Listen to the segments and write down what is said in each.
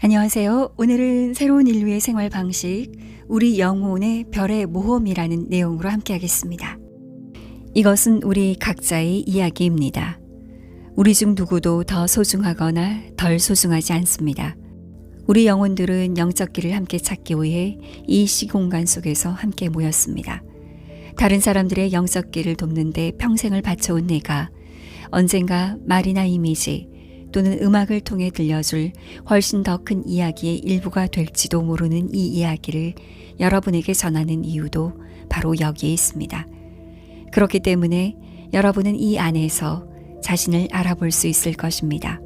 안녕하세요. 오늘은 새로운 인류의 생활 방식, 우리 영혼의 별의 모험이라는 내용으로 함께 하겠습니다. 이것은 우리 각자의 이야기입니다. 우리 중 누구도 더 소중하거나 덜 소중하지 않습니다. 우리 영혼들은 영적 길을 함께 찾기 위해 이 시공간 속에서 함께 모였습니다. 다른 사람들의 영적 길을 돕는 데 평생을 바쳐온 내가 언젠가 말이나 이미지 또는 음악을 통해 들려줄 훨씬 더 큰 이야기의 일부가 될지도 모르는 이 이야기를 여러분에게 전하는 이유도 바로 여기에 있습니다. 그렇기 때문에 여러분은 이 안에서 자신을 알아볼 수 있을 것입니다.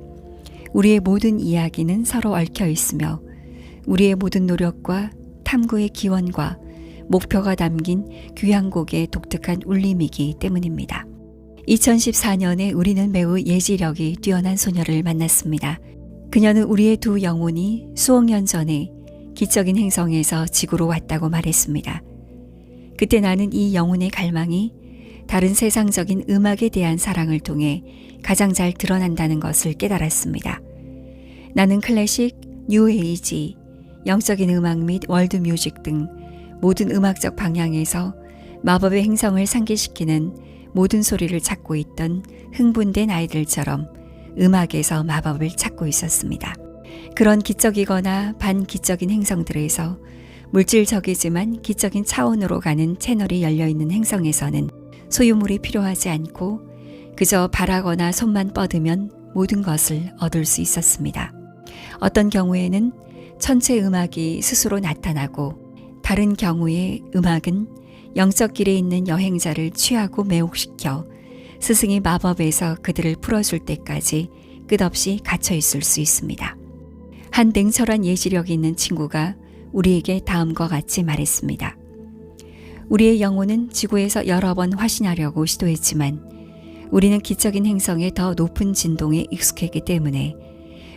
우리의 모든 이야기는 서로 얽혀 있으며 우리의 모든 노력과 탐구의 기원과 목표가 담긴 귀한 곡의 독특한 울림이기 때문입니다. 2014년에 우리는 매우 예지력이 뛰어난 소녀를 만났습니다. 그녀는 우리의 두 영혼이 수억 년 전에 기적인 행성에서 지구로 왔다고 말했습니다. 그때 나는 이 영혼의 갈망이 다른 세상적인 음악에 대한 사랑을 통해 가장 잘 드러난다는 것을 깨달았습니다. 나는 클래식, 뉴에이지, 영적인 음악 및 월드 뮤직 등 모든 음악적 방향에서 마법의 행성을 상기시키는 모든 소리를 찾고 있던 흥분된 아이들처럼 음악에서 마법을 찾고 있었습니다. 그런 기적이거나 반기적인 행성들에서 물질적이지만 기적인 차원으로 가는 채널이 열려있는 행성에서는 소유물이 필요하지 않고 그저 바라거나 손만 뻗으면 모든 것을 얻을 수 있었습니다. 어떤 경우에는 천체 음악이 스스로 나타나고 다른 경우에 음악은 영적 길에 있는 여행자를 취하고 매혹시켜 스승이 마법에서 그들을 풀어줄 때까지 끝없이 갇혀 있을 수 있습니다. 한 냉철한 예지력이 있는 친구가 우리에게 다음과 같이 말했습니다. 우리의 영혼은 지구에서 여러 번 화신하려고 시도했지만 우리는 기적인 행성의 더 높은 진동에 익숙했기 때문에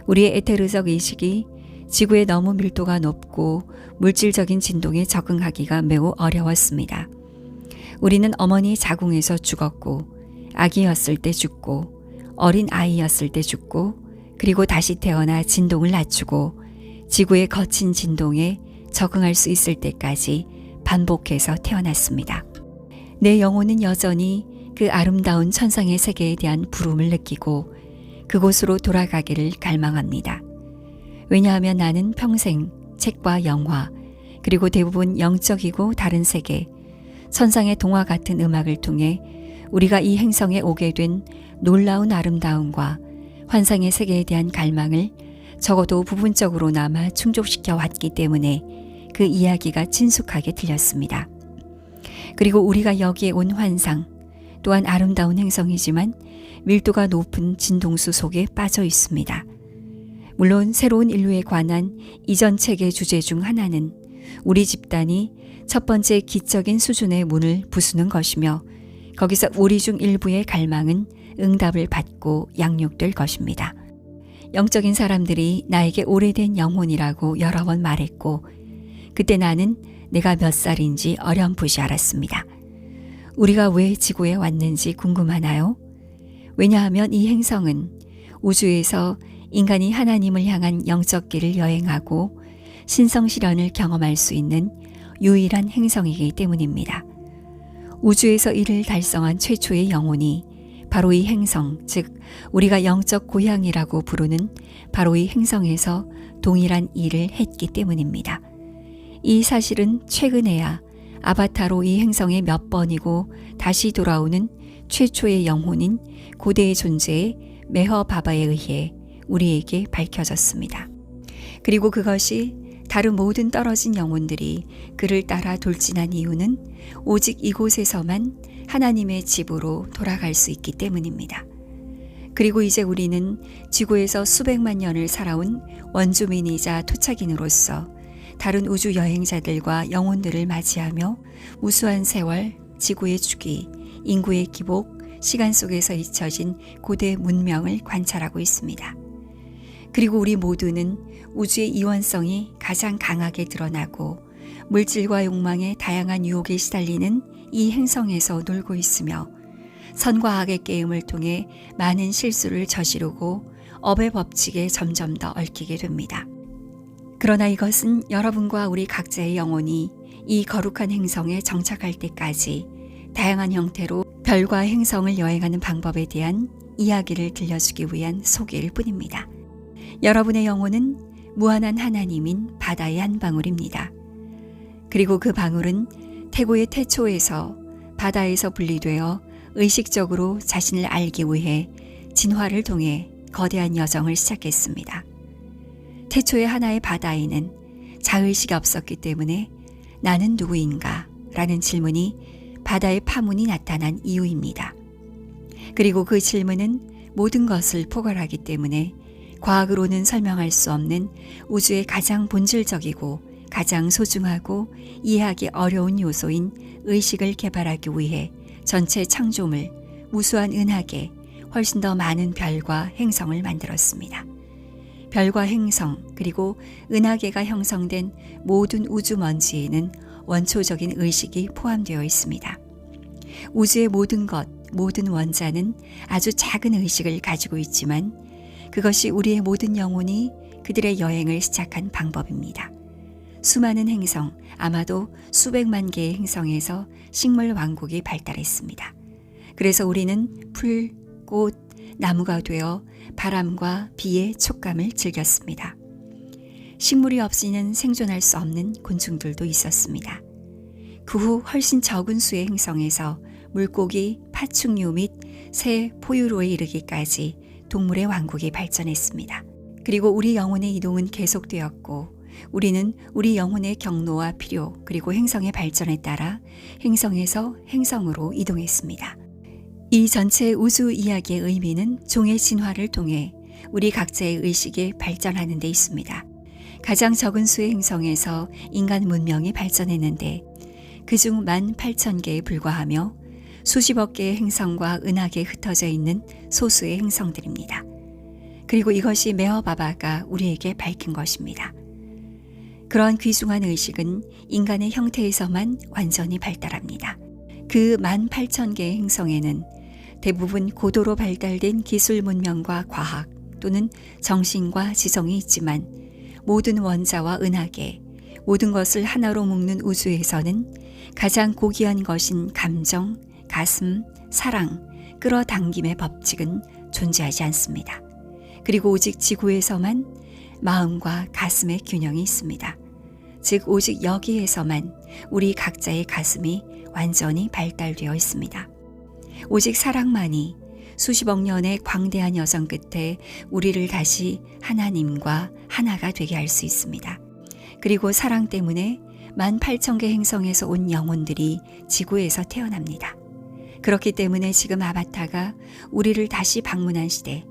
우리의 에테르적 의식이 지구에 너무 밀도가 높고 물질적인 진동에 적응하기가 매우 어려웠습니다. 우리는 어머니의 자궁에서 죽었고 아기였을 때 죽고 어린 아이였을 때 죽고 그리고 다시 태어나 진동을 낮추고 지구의 거친 진동에 적응할 수 있을 때까지 반복해서 태어났습니다. 내 영혼은 여전히 그 아름다운 천상의 세계에 대한 부름을 느끼고 그곳으로 돌아가기를 갈망합니다. 왜냐하면 나는 평생 책과 영화 그리고 대부분 영적이고 다른 세계, 천상의 동화 같은 음악을 통해 우리가 이 행성에 오게 된 놀라운 아름다움과 환상의 세계에 대한 갈망을 적어도 부분적으로나마 충족시켜 왔기 때문에 그 이야기가 친숙하게 들렸습니다. 그리고 우리가 여기에 온 환상, 또한 아름다운 행성이지만 밀도가 높은 진동수 속에 빠져 있습니다. 물론 새로운 인류에 관한 이전 책의 주제 중 하나는 우리 집단이 첫 번째 기적인 수준의 문을 부수는 것이며 거기서 우리 중 일부의 갈망은 응답을 받고 양육될 것입니다. 영적인 사람들이 나에게 오래된 영혼이라고 여러 번 말했고 그때 나는 내가 몇 살인지 어렴풋이 알았습니다. 우리가 왜 지구에 왔는지 궁금하나요? 왜냐하면 이 행성은 우주에서 인간이 하나님을 향한 영적 길을 여행하고 신성실현을 경험할 수 있는 유일한 행성이기 때문입니다. 우주에서 이를 달성한 최초의 영혼이 바로 이 행성, 즉 우리가 영적 고향이라고 부르는 바로 이 행성에서 동일한 일을 했기 때문입니다. 이 사실은 최근에야 아바타로 이 행성에 몇 번이고 다시 돌아오는 최초의 영혼인 고대의 존재의 메허바바에 의해 우리에게 밝혀졌습니다. 그리고 그것이 다른 모든 떨어진 영혼들이 그를 따라 돌진한 이유는 오직 이곳에서만 하나님의 집으로 돌아갈 수 있기 때문입니다. 그리고 이제 우리는 지구에서 수백만 년을 살아온 원주민이자 토착인으로서 다른 우주 여행자들과 영혼들을 맞이하며 우수한 세월, 지구의 주기, 인구의 기복, 시간 속에서 잊혀진 고대 문명을 관찰하고 있습니다. 그리고 우리 모두는 우주의 이원성이 가장 강하게 드러나고 물질과 욕망의 다양한 유혹에 시달리는 이 행성에서 놀고 있으며 선과 악의 게임을 통해 많은 실수를 저지르고 업의 법칙에 점점 더 얽히게 됩니다. 그러나 이것은 여러분과 우리 각자의 영혼이 이 거룩한 행성에 정착할 때까지 다양한 형태로 별과 행성을 여행하는 방법에 대한 이야기를 들려주기 위한 소개일 뿐입니다. 여러분의 영혼은 무한한 하나님인 바다의 한 방울입니다. 그리고 그 방울은 태고의 태초에서 바다에서 분리되어 의식적으로 자신을 알기 위해 진화를 통해 거대한 여정을 시작했습니다. 태초의 하나의 바다에는 자의식이 없었기 때문에 나는 누구인가? 라는 질문이 바다의 파문이 나타난 이유입니다. 그리고 그 질문은 모든 것을 포괄하기 때문에 과학으로는 설명할 수 없는 우주의 가장 본질적이고 가장 소중하고 이해하기 어려운 요소인 의식을 개발하기 위해 전체 창조물, 무수한 은하계, 훨씬 더 많은 별과 행성을 만들었습니다. 별과 행성 그리고 은하계가 형성된 모든 우주 먼지에는 원초적인 의식이 포함되어 있습니다. 우주의 모든 것, 모든 원자는 아주 작은 의식을 가지고 있지만 그것이 우리의 모든 영혼이 그들의 여행을 시작한 방법입니다. 수많은 행성, 아마도 수백만 개의 행성에서 식물 왕국이 발달했습니다. 그래서 우리는 풀, 꽃, 나무가 되어 바람과 비의 촉감을 즐겼습니다. 식물이 없이는 생존할 수 없는 곤충들도 있었습니다. 그 후 훨씬 적은 수의 행성에서 물고기, 파충류 및 새, 포유류에 이르기까지 동물의 왕국이 발전했습니다. 그리고 우리 영혼의 이동은 계속되었고 우리는 우리 영혼의 경로와 필요 그리고 행성의 발전에 따라 행성에서 행성으로 이동했습니다. 이 전체 우주 이야기의 의미는 종의 진화를 통해 우리 각자의 의식이 발전하는 데 있습니다. 가장 적은 수의 행성에서 인간 문명이 발전했는데 그중 18,000개에 불과하며 수십억 개의 행성과 은하계에 흩어져 있는 소수의 행성들입니다. 그리고 이것이 메어바바가 우리에게 밝힌 것입니다. 그러한 귀중한 의식은 인간의 형태에서만 완전히 발달합니다. 그 18,000개의 행성에는 대부분 고도로 발달된 기술 문명과 과학 또는 정신과 지성이 있지만 모든 원자와 은하계, 모든 것을 하나로 묶는 우주에서는 가장 고귀한 것인 감정, 가슴, 사랑, 끌어당김의 법칙은 존재하지 않습니다. 그리고 오직 지구에서만 마음과 가슴의 균형이 있습니다. 즉 오직 여기에서만 우리 각자의 가슴이 완전히 발달되어 있습니다. 오직 사랑만이 수십억 년의 광대한 여정 끝에 우리를 다시 하나님과 하나가 되게 할 수 있습니다. 그리고 사랑 때문에 18,000개 행성에서 온 영혼들이 지구에서 태어납니다. 그렇기 때문에 지금 아바타가 우리를 다시 방문한 시대,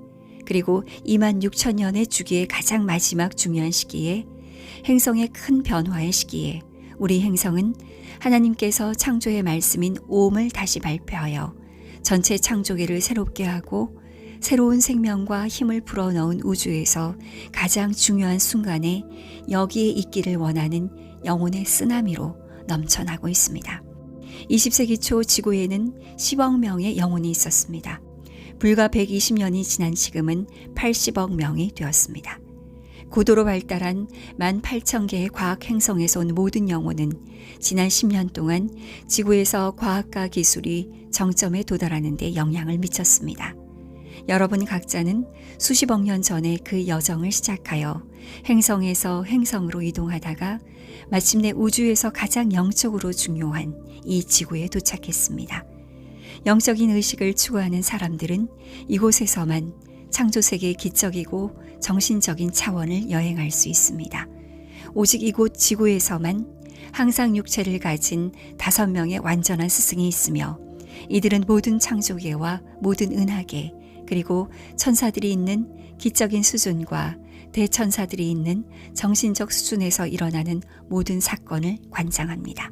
그리고 26,000년의 주기의 가장 마지막 중요한 시기에 행성의 큰 변화의 시기에 우리 행성은 하나님께서 창조의 말씀인 오음을 다시 발표하여 전체 창조계를 새롭게 하고 새로운 생명과 힘을 불어넣은 우주에서 가장 중요한 순간에 여기에 있기를 원하는 영혼의 쓰나미로 넘쳐나고 있습니다. 20세기 초 지구에는 10억 명의 영혼이 있었습니다. 불과 120년이 지난 지금은 80억 명이 되었습니다. 고도로 발달한 18,000개의 과학 행성에서 온 모든 영혼은 지난 10년 동안 지구에서 과학과 기술이 정점에 도달하는 데 영향을 미쳤습니다. 여러분 각자는 수십억 년 전에 그 여정을 시작하여 행성에서 행성으로 이동하다가 마침내 우주에서 가장 영적으로 중요한 이 지구에 도착했습니다. 영적인 의식을 추구하는 사람들은 이곳에서만 창조세계의 기적이고 정신적인 차원을 여행할 수 있습니다. 오직 이곳 지구에서만 항상 육체를 가진 5명의 완전한 스승이 있으며 이들은 모든 창조계와 모든 은하계 그리고 천사들이 있는 기적인 수준과 대천사들이 있는 정신적 수준에서 일어나는 모든 사건을 관장합니다.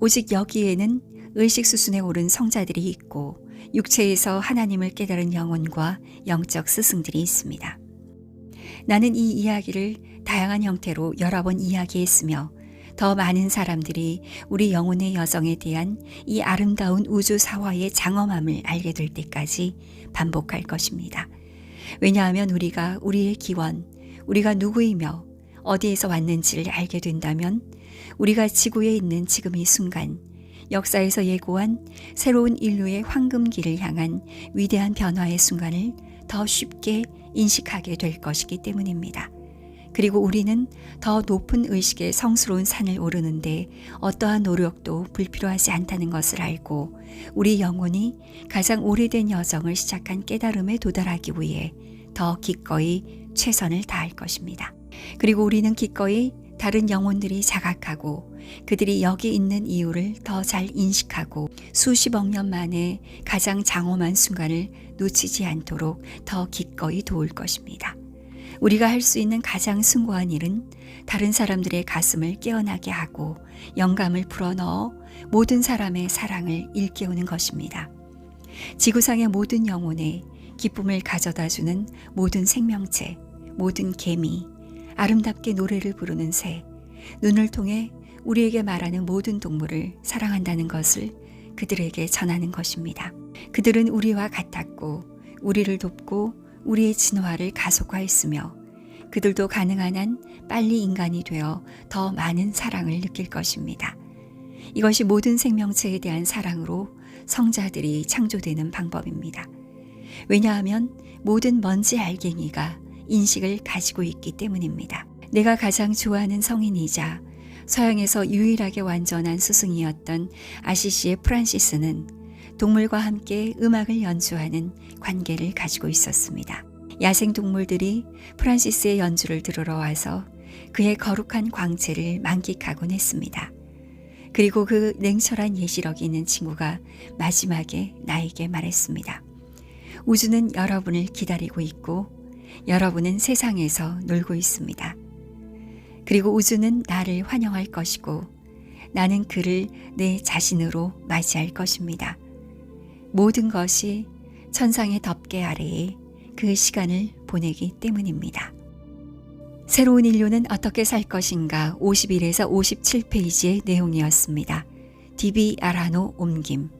오직 여기에는 의식 수준에 오른 성자들이 있고 육체에서 하나님을 깨달은 영혼과 영적 스승들이 있습니다. 나는 이 이야기를 다양한 형태로 여러 번 이야기했으며 더 많은 사람들이 우리 영혼의 여정에 대한 이 아름다운 우주 사화의 장엄함을 알게 될 때까지 반복할 것입니다. 왜냐하면 우리가 우리의 기원, 우리가 누구이며 어디에서 왔는지를 알게 된다면 우리가 지구에 있는 지금 이 순간 역사에서 예고한 새로운 인류의 황금기를 향한 위대한 변화의 순간을 더 쉽게 인식하게 될 것이기 때문입니다. 그리고 우리는 더 높은 의식의 성스러운 산을 오르는데 어떠한 노력도 불필요하지 않다는 것을 알고 우리 영혼이 가장 오래된 여정을 시작한 깨달음에 도달하기 위해 더 기꺼이 최선을 다할 것입니다. 그리고 우리는 기꺼이 다른 영혼들이 자각하고 그들이 여기 있는 이유를 더 잘 인식하고 수십억 년 만에 가장 장엄한 순간을 놓치지 않도록 더 기꺼이 도울 것입니다. 우리가 할 수 있는 가장 숭고한 일은 다른 사람들의 가슴을 깨어나게 하고 영감을 불어넣어 모든 사람의 사랑을 일깨우는 것입니다. 지구상의 모든 영혼에 기쁨을 가져다주는 모든 생명체, 모든 개미, 아름답게 노래를 부르는 새, 눈을 통해 우리에게 말하는 모든 동물을 사랑한다는 것을 그들에게 전하는 것입니다. 그들은 우리와 같았고 우리를 돕고 우리의 진화를 가속화했으며 그들도 가능한 한 빨리 인간이 되어 더 많은 사랑을 느낄 것입니다. 이것이 모든 생명체에 대한 사랑으로 성자들이 창조되는 방법입니다. 왜냐하면 모든 먼지 알갱이가 인식을 가지고 있기 때문입니다. 내가 가장 좋아하는 성인이자 서양에서 유일하게 완전한 스승이었던 아시시의 프란시스는 동물과 함께 음악을 연주하는 관계를 가지고 있었습니다. 야생동물들이 프란시스의 연주를 들으러 와서 그의 거룩한 광채를 만끽하곤 했습니다. 그리고 그 냉철한 예시력이 있는 친구가 마지막에 나에게 말했습니다. 우주는 여러분을 기다리고 있고 여러분은 세상에서 놀고 있습니다. 그리고 우주는 나를 환영할 것이고 나는 그를 내 자신으로 맞이할 것입니다. 모든 것이 천상의 덮개 아래에 그 시간을 보내기 때문입니다. 새로운 인류는 어떻게 살 것인가 51에서 57페이지의 내용이었습니다. D.B. 아라노 옮김.